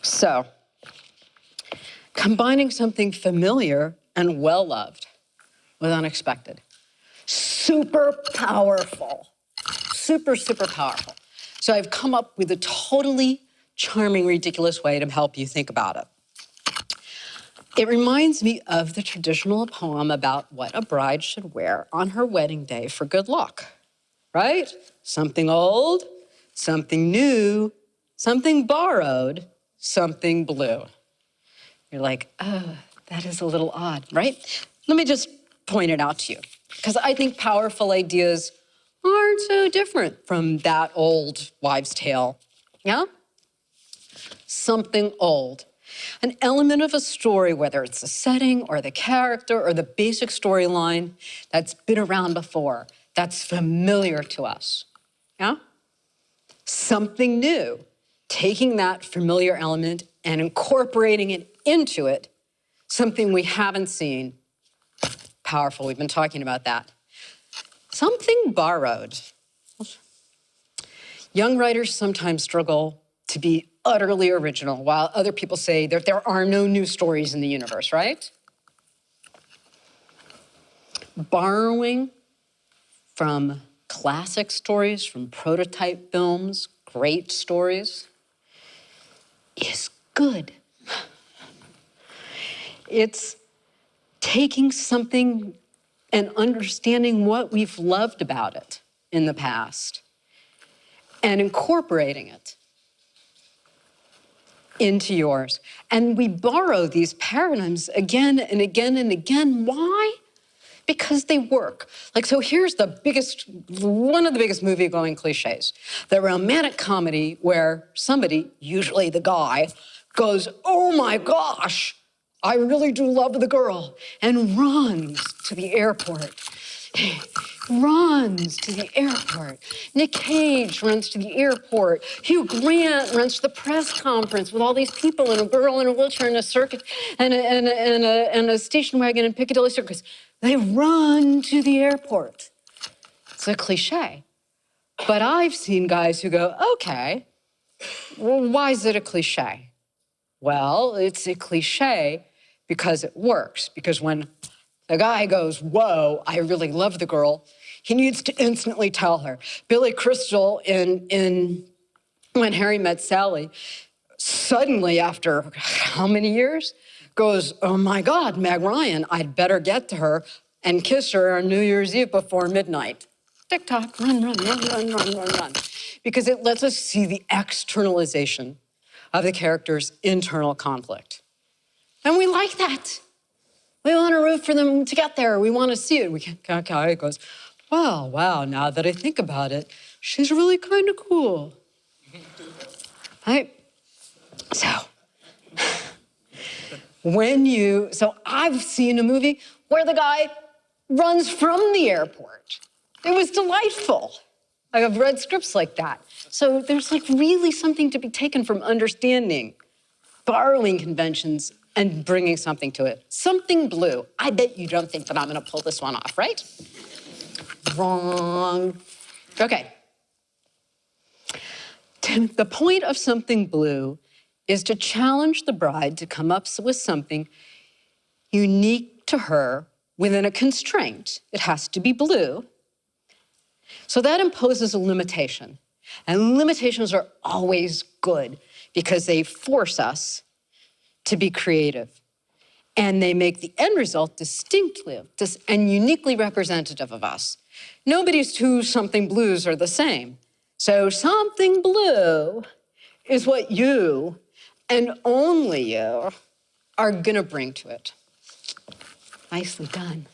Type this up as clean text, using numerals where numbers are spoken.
So, combining something familiar and well-loved with unexpected. Super powerful. Super, super powerful. So I've come up with a totally charming, ridiculous way to help you think about it. It reminds me of the traditional poem about what a bride should wear on her wedding day for good luck, right? Something old, something new, something borrowed, something blue. You're like, oh, that is a little odd, right? Let me just point it out to you, because I think powerful ideas aren't so different from that old wives' tale, yeah? Something old. An element of a story, whether it's the setting or the character or the basic storyline that's been around before, that's familiar to us, yeah? Something new, taking that familiar element and incorporating it into it, something we haven't seen. Powerful, we've been talking about that. Something borrowed. Young writers sometimes struggle to be utterly original, while other people say that there are no new stories in the universe, right? Borrowing from classic stories, from prototype films, great stories, is good. It's taking something and understanding what we've loved about it in the past and incorporating it into yours. And we borrow these paradigms again and again and again. Why? Because they work. Like, so here's one of the biggest movie-going cliches, the romantic comedy where somebody, usually the guy, goes, oh my gosh, I really do love the girl, and runs to the airport. Runs to the airport. Nick Cage runs to the airport. Hugh Grant runs to the press conference with all these people and a girl in a wheelchair and a circus and a station wagon in Piccadilly Circus. They run to the airport. It's a cliche. But I've seen guys who go, okay, well, why is it a cliche? Well, it's a cliche because it works. Because when the guy goes, whoa, I really love the girl, he needs to instantly tell her. Billy Crystal in When Harry Met Sally, suddenly after how many years, goes, oh my God, Meg Ryan, I'd better get to her and kiss her on New Year's Eve before midnight. Tick-tock, run, run, run, run, run, run, run. Because it lets us see the externalization of the character's internal conflict. And we like that. We want to root for them to get there. We want to see it. Guy goes, wow, now that I think about it, she's really kind of cool. Right? So I've seen a movie where the guy runs from the airport. It was delightful. I've read scripts like that. So there's like really something to be taken from understanding, borrowing conventions, and bringing something to it. Something blue. I bet you don't think that I'm gonna pull this one off, right? Wrong. Okay. The point of something blue is to challenge the bride to come up with something unique to her within a constraint. It has to be blue. So that imposes a limitation. And limitations are always good because they force us to be creative. And they make the end result distinctly and uniquely representative of us. Nobody's two something blues are the same. So something blue is what you, and only you, are gonna bring to it. Nicely done.